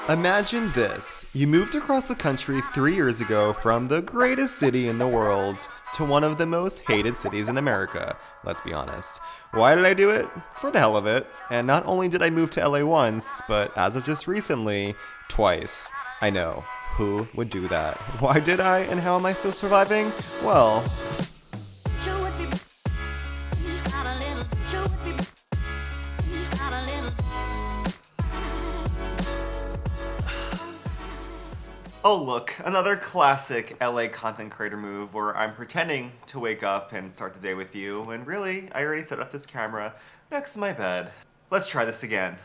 Imagine this. You moved across the country 3 years ago from the greatest city in the world to one of the most hated cities in America. Let's be honest. Why did I do it? For the hell of it. And not only did I move to LA once, but as of just recently, twice. I know. Who would do that? Why did I, and how am I still surviving? Well... Oh look, another classic LA content creator move where I'm pretending to wake up and start the day with you, when really, I already set up this camera next to my bed. Let's try this again.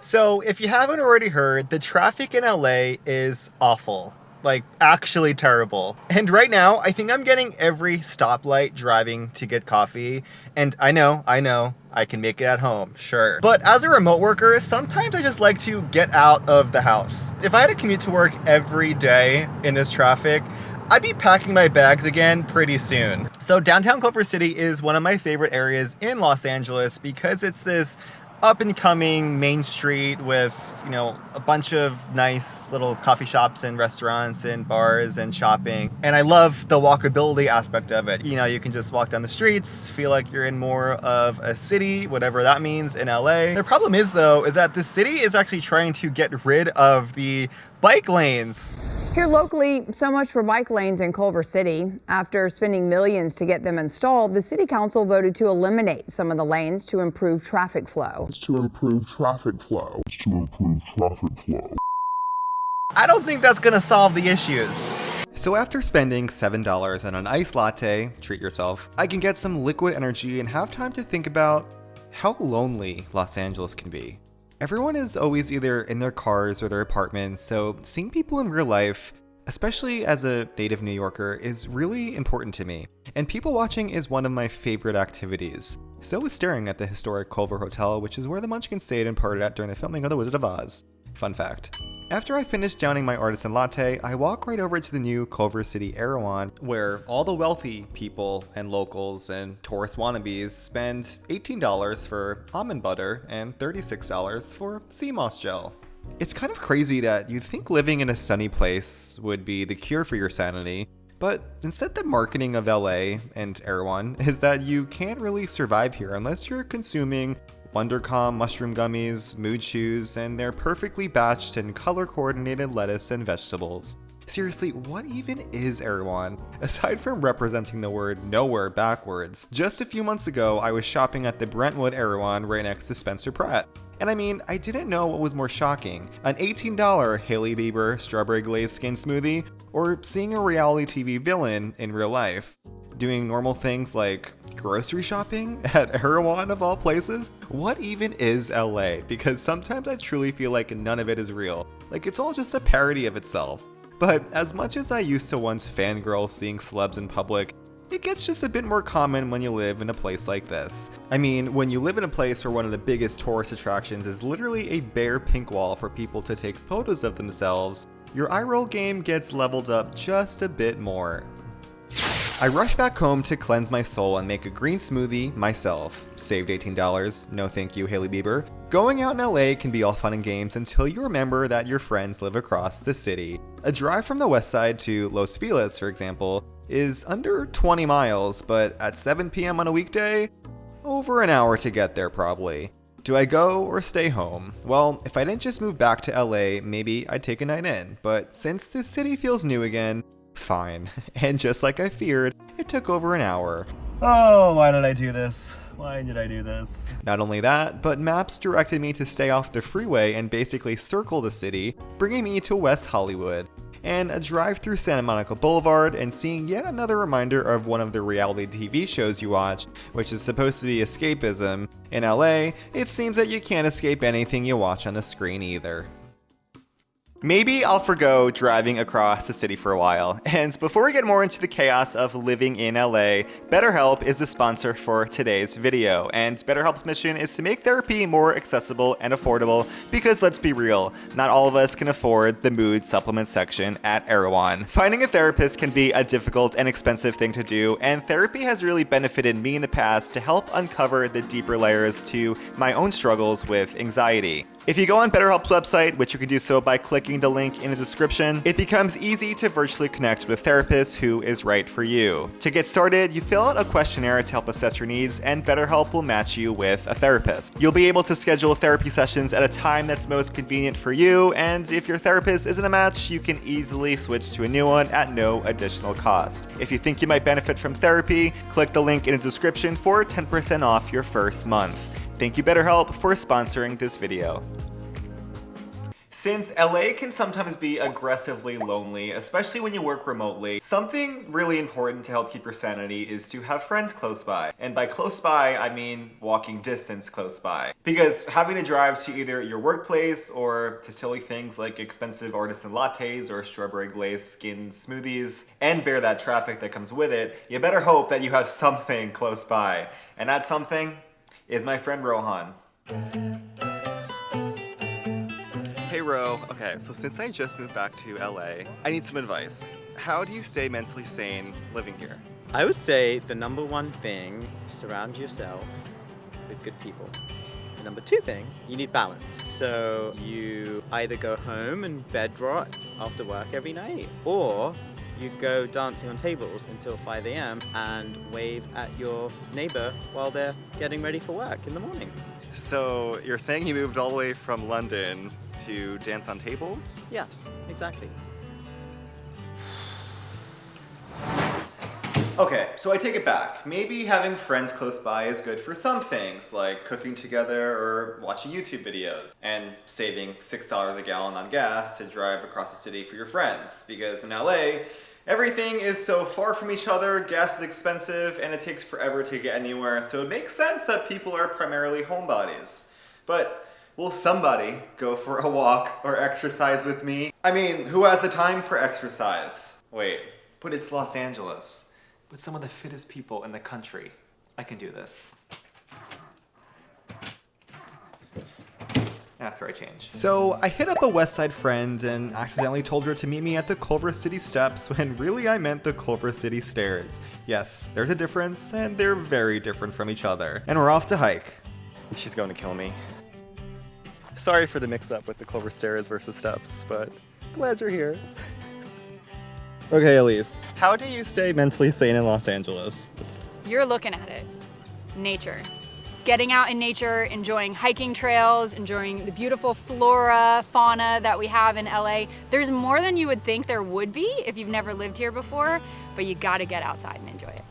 So, if you haven't already heard, the traffic in LA is awful. Like, actually terrible. And right now, I think I'm getting every stoplight driving to get coffee. And I know, I can make it at home, sure. But as a remote worker, sometimes I just like to get out of the house. If I had to commute to work every day in this traffic, I'd be packing my bags again pretty soon. So downtown Culver City is one of my favorite areas in Los Angeles because it's this up-and-coming main street with, you know, a bunch of nice little coffee shops and restaurants and bars and shopping. And I love the walkability aspect of it. You know, you can just walk down the streets, feel like you're in more of a city, whatever that means in LA. The problem is, though, is that the city is actually trying to get rid of the bike lanes. Here locally, so much for bike lanes in Culver City. After spending millions to get them installed, the city council voted to eliminate some of the lanes to improve traffic flow. I don't think that's gonna solve the issues. So after spending $7 on an iced latte, treat yourself, I can get some liquid energy and have time to think about how lonely Los Angeles can be. Everyone is always either in their cars or their apartments, so seeing people in real life, especially as a native New Yorker, is really important to me. And people watching is one of my favorite activities. So is staring at the historic Culver Hotel, which is where the Munchkins stayed and partied at during the filming of The Wizard of Oz. Fun fact. After I finish downing my artisan latte, I walk right over to the new Culver City erewhon, where all the wealthy people and locals and tourist wannabes spend $18 for almond butter and $36 for sea moss gel. It's kind of crazy that you'd think living in a sunny place would be the cure for your sanity, but instead the marketing of LA and erewhon is that you can't really survive here unless you're consuming WonderCom mushroom gummies, mood shoes, and their perfectly batched and color-coordinated lettuce and vegetables. Seriously, what even is erewhon, aside from representing the word nowhere backwards? Just a few months ago, I was shopping at the Brentwood erewhon right next to Spencer Pratt. And I mean, I didn't know what was more shocking, an $18 Hailey Bieber strawberry glazed skin smoothie, or seeing a reality TV villain in real life. Doing normal things like grocery shopping at erewhon of all places? What even is LA? Because sometimes I truly feel like none of it is real. Like it's all just a parody of itself. But as much as I used to once fangirl seeing celebs in public, it gets just a bit more common when you live in a place like this. I mean, when you live in a place where one of the biggest tourist attractions is literally a bare pink wall for people to take photos of themselves, your eye roll game gets leveled up just a bit more. I rush back home to cleanse my soul and make a green smoothie myself. Saved $18. No thank you, Hailey Bieber. Going out in LA can be all fun and games until you remember that your friends live across the city. A drive from the west side to Los Feliz, for example, is under 20 miles, but at 7 p.m. on a weekday, over an hour to get there probably. Do I go or stay home? Well, if I didn't just move back to LA, maybe I'd take a night in, but since the city feels new again, fine. And just like I feared, it took over an hour. Oh, why did I do this? Why did I do this? Not only that, but maps directed me to stay off the freeway and basically circle the city, bringing me to West Hollywood. And a drive through Santa Monica Boulevard and seeing yet another reminder of one of the reality TV shows you watch, which is supposed to be escapism. In LA, it seems that you can't escape anything you watch on the screen either. Maybe I'll forgo driving across the city for a while. And before we get more into the chaos of living in LA, BetterHelp is the sponsor for today's video. And BetterHelp's mission is to make therapy more accessible and affordable because let's be real, not all of us can afford the mood supplement section at erewhon. Finding a therapist can be a difficult and expensive thing to do, and therapy has really benefited me in the past to help uncover the deeper layers to my own struggles with anxiety. If you go on BetterHelp's website, which you can do so by clicking the link in the description, it becomes easy to virtually connect with a therapist who is right for you. To get started, you fill out a questionnaire to help assess your needs, and BetterHelp will match you with a therapist. You'll be able to schedule therapy sessions at a time that's most convenient for you, and if your therapist isn't a match, you can easily switch to a new one at no additional cost. If you think you might benefit from therapy, click the link in the description for 10% off your first month. Thank you, BetterHelp, for sponsoring this video. Since LA can sometimes be aggressively lonely, especially when you work remotely, something really important to help keep your sanity is to have friends close by. And by close by, I mean walking distance close by. Because having to drive to either your workplace or to silly things like expensive artisan lattes or strawberry glazed skin smoothies, and bear that traffic that comes with it, you better hope that you have something close by. And that something is my friend Rohan. Hey Ro, okay, so since I just moved back to LA, I need some advice. How do you stay mentally sane living here? I would say the number one thing, surround yourself with good people. The number two thing, you need balance. So you either go home and bed rot after work every night, or you go dancing on tables until 5 a.m. and wave at your neighbor while they're getting ready for work in the morning. So you're saying you moved all the way from London to dance on tables? Yes, exactly. Okay, so I take it back. Maybe having friends close by is good for some things, like cooking together or watching YouTube videos, and saving $6 a gallon on gas to drive across the city for your friends, because in LA, everything is so far from each other, gas is expensive, and it takes forever to get anywhere, so it makes sense that people are primarily homebodies. But will somebody go for a walk or exercise with me? I mean, who has the time for exercise? Wait, but it's Los Angeles, with some of the fittest people in the country. I can do this. After I change. So I hit up a West Side friend and accidentally told her to meet me at the Culver City steps when really I meant the Culver City stairs. Yes, there's a difference, and they're very different from each other. And we're off to hike. She's going to kill me. Sorry for the mix-up with the Culver stairs versus steps, but glad you're here. Okay, Elise, how do you stay mentally sane in Los Angeles? You're looking at it. Nature. Getting out in nature, enjoying hiking trails, enjoying the beautiful flora, fauna that we have in LA. There's more than you would think there would be if you've never lived here before, but you gotta get outside and enjoy it.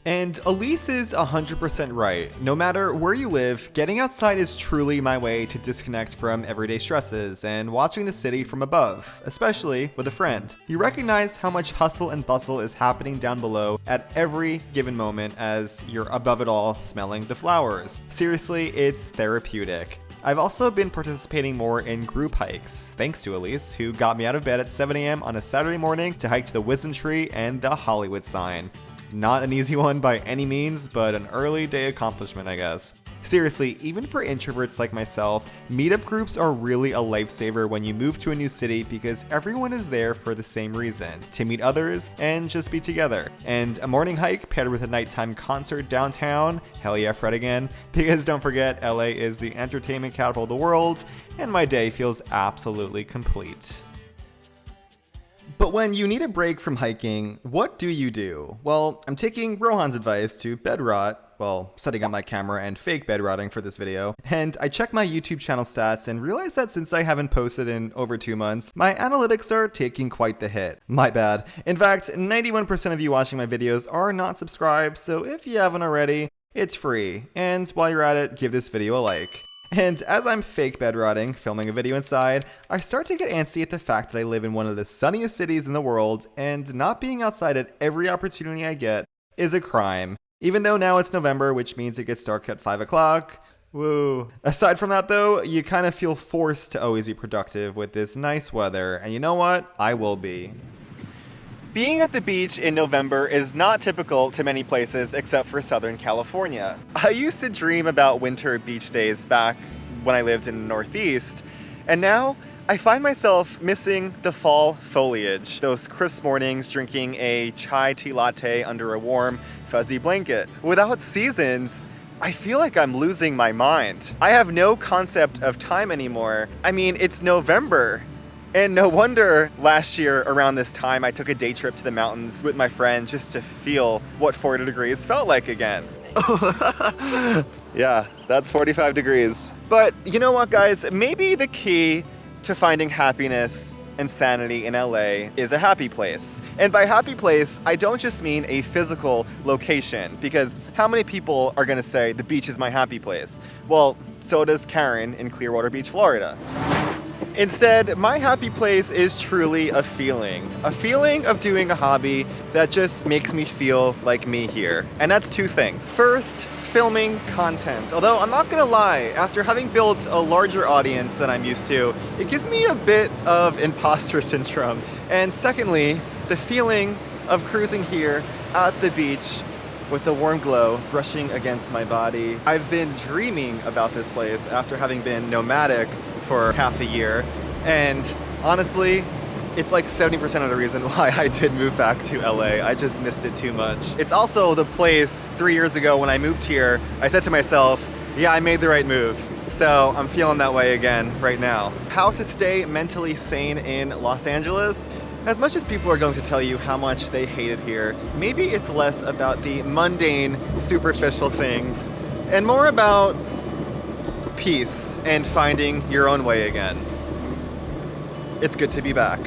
And Elise is 100% right. No matter where you live, getting outside is truly my way to disconnect from everyday stresses and watching the city from above, especially with a friend. You recognize how much hustle and bustle is happening down below at every given moment as you're above it all smelling the flowers. Seriously, it's therapeutic. I've also been participating more in group hikes, thanks to Elise, who got me out of bed at 7 a.m. on a Saturday morning to hike to the Wisdom Tree and the Hollywood sign. Not an easy one by any means, but an early day accomplishment, I guess. Seriously, even for introverts like myself, meetup groups are really a lifesaver when you move to a new city because everyone is there for the same reason, to meet others and just be together. And a morning hike paired with a nighttime concert downtown, hell yeah, Fred again, because don't forget, LA is the entertainment capital of the world, and my day feels absolutely complete. But when you need a break from hiking, what do you do? Well, I'm taking Rohan's advice to bed rot, well, setting up my camera and fake bed rotting for this video, and I checked my YouTube channel stats and realized that since I haven't posted in over 2 months, my analytics are taking quite the hit. My bad. In fact, 91% of you watching my videos are not subscribed, so if you haven't already, it's free. And while you're at it, give this video a like. And as I'm fake bed rotting, filming a video inside, I start to get antsy at the fact that I live in one of the sunniest cities in the world, and not being outside at every opportunity I get is a crime. Even though now it's November, which means it gets dark at 5 o'clock. Woo. Aside from that though, you kind of feel forced to always be productive with this nice weather, and you know what? I will be. Being at the beach in November is not typical to many places except for Southern California. I used to dream about winter beach days back when I lived in the Northeast, and now I find myself missing the fall foliage. Those crisp mornings drinking a chai tea latte under a warm, fuzzy blanket. Without seasons, I feel like I'm losing my mind. I have no concept of time anymore. I mean, it's November. And no wonder last year around this time I took a day trip to the mountains with my friend just to feel what 40 degrees felt like again. Yeah, that's 45 degrees. But you know what, guys? Maybe the key to finding happiness and sanity in LA is a happy place. And by happy place, I don't just mean a physical location, because how many people are gonna say the beach is my happy place? Well, so does Karen in Clearwater Beach, Florida. Instead, my happy place is truly a feeling of doing a hobby that just makes me feel like me here. And that's two things. First, filming content. Although I'm not gonna lie, after having built a larger audience than I'm used to, it gives me a bit of imposter syndrome. And secondly, the feeling of cruising here at the beach with the warm glow brushing against my body. I've been dreaming about this place after having been nomadic for half a year, and honestly, it's like 70% of the reason why I did move back to LA. I just missed it too much. It's also the place 3 years ago when I moved here, I said to myself, yeah, I made the right move. So I'm feeling that way again right now. How to stay mentally sane in Los Angeles? As much as people are going to tell you how much they hate it here, maybe it's less about the mundane, superficial things and more about peace and finding your own way again. It's good to be back.